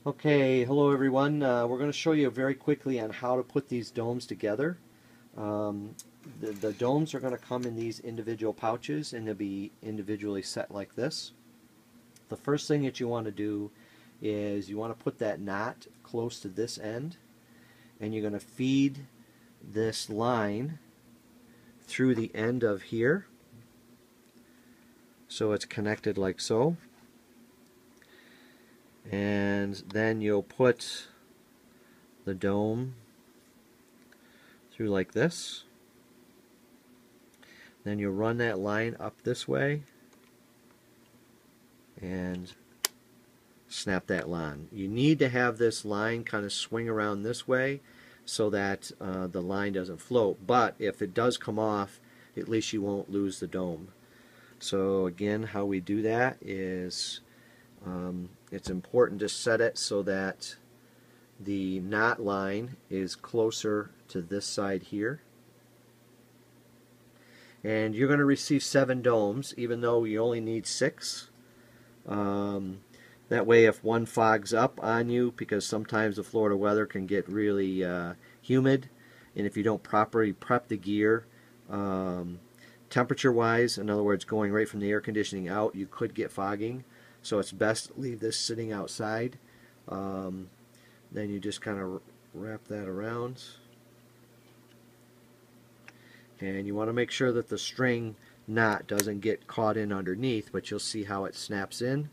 Okay, hello everyone. We're going to show you very quickly on how to put these domes together. Um, the domes are going to come in these individual pouches and they'll be individually set like this. The first thing that you want to do is you want to put that knot close to this end, and you're going to feed this line through the end of here so it's connected like so. And then you'll put the dome through like this. Then you'll run that line up this way and snap that line. You need to have this line kind of swing around this way so that the line doesn't float, but if it does come off, at least you won't lose the dome. So again, how we do that is it's important to set it so that the knot line is closer to this side here. And you're going to receive 7 domes, even though you only need 6. That way, if one fogs up on you, because sometimes the Florida weather can get really humid, and if you don't properly prep the gear, temperature-wise, in other words, going right from the air conditioning out, you could get fogging. So it's best to leave this sitting outside. Then you just kind of wrap that around. And you want to make sure that the string knot doesn't get caught in underneath, but you'll see how it snaps in.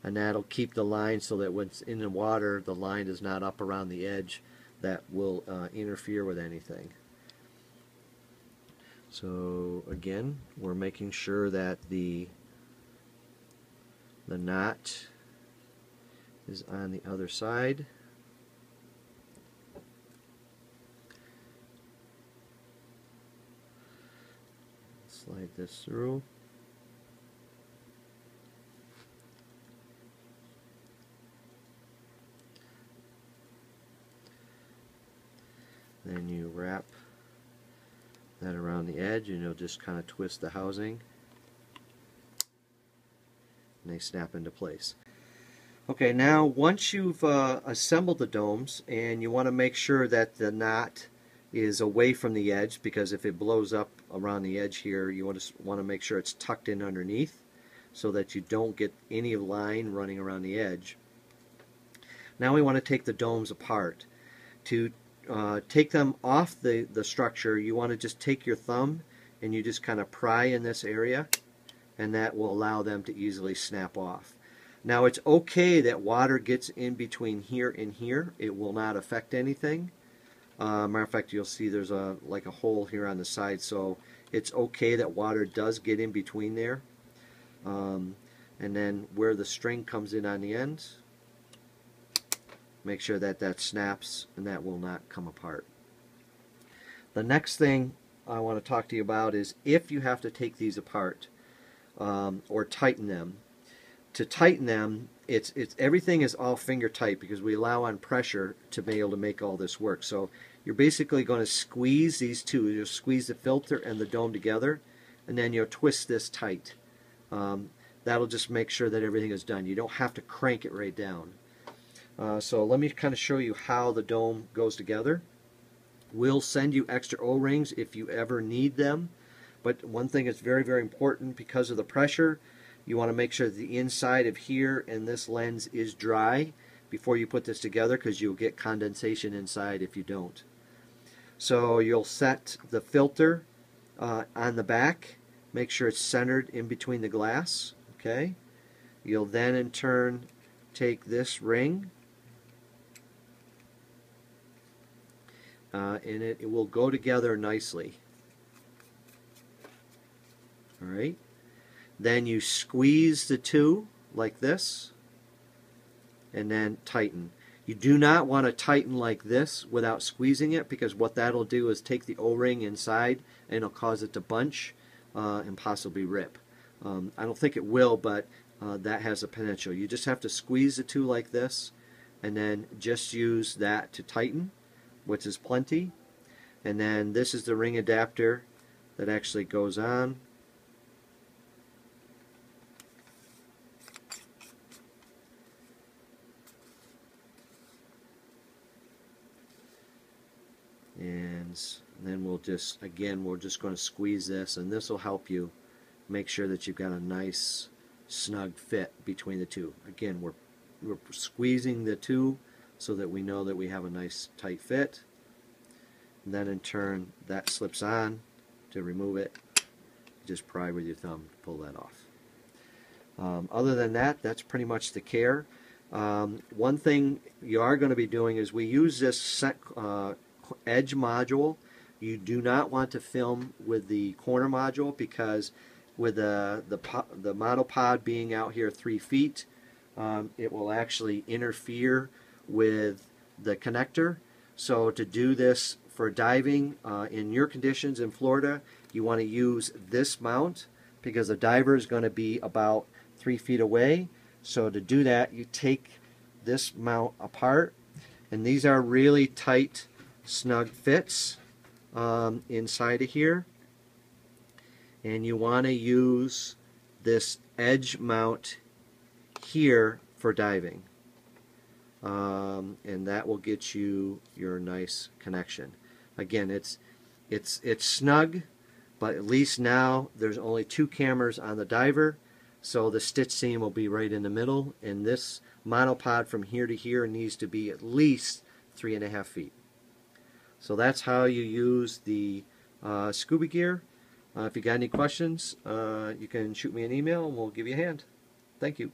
And that'll keep the line so that when it's in the water, the line is not up around the edge that will interfere with anything. So again, we're making sure that the knot is on the other side. Slide this through. Then you wrap that around the edge and you'll just kind of twist the housing and they snap into place. Okay, now once you've assembled the domes, and you want to make sure that the knot is away from the edge, because if it blows up around the edge here, you want to make sure it's tucked in underneath so that you don't get any line running around the edge. Now we want to take the domes apart. To take them off the structure, you want to just take your thumb and you just kind of pry in this area, and that will allow them to easily snap off. Now it's okay that water gets in between here and here. It will not affect anything. Matter of fact, you'll see there's like a hole here on the side, so it's okay that water does get in between there. And then where the string comes in on the end, make sure that that snaps and that will not come apart. The next thing I want to talk to you about is if you have to take these apart or tighten them. To tighten them, it's everything is all finger tight because we allow on pressure to be able to make all this work. So you're basically going to squeeze these two. You'll squeeze the filter and the dome together, and then you'll twist this tight. That'll just make sure that everything is done. You don't have to crank it right down. So let me kind of show you how the dome goes together. We'll send you extra O-rings if you ever need them. But one thing that's very, very important, because of the pressure, you want to make sure that the inside of here and this lens is dry before you put this together, because you'll get condensation inside if you don't. So you'll set the filter on the back. Make sure it's centered in between the glass. Okay. You'll then in turn take this ring and it will go together nicely. Alright. Then you squeeze the two like this and then tighten. You do not want to tighten like this without squeezing it, because what that'll do is take the O-ring inside and it'll cause it to bunch and possibly rip. I don't think it will, but that has a potential. You just have to squeeze the two like this and then just use that to tighten, which is plenty. And then this is the ring adapter that actually goes on. And then we're just going to squeeze this, and this will help you make sure that you've got a nice snug fit between the two. Again, we're squeezing the two so that we know that we have a nice tight fit. And then in turn, that slips on. To remove it, just pry with your thumb to pull that off. Other than that, that's pretty much the care. One thing you are going to be doing is we use this edge module. You do not want to film with the corner module, because with the monopod being out here 3 feet, it will actually interfere with the connector. So to do this for diving in your conditions in Florida, you want to use this mount, because the diver is going to be about 3 feet away. So to do that, you take this mount apart, and these are really tight, snug fits inside of here. And you want to use this edge mount here for diving. And that will get you your nice connection. Again, it's snug, but at least now there's only 2 cameras on the diver, so the stitch seam will be right in the middle, and this monopod from here to here needs to be at least 3.5 feet. So that's how you use the scuba gear. If you got any questions, you can shoot me an email and we'll give you a hand. Thank you.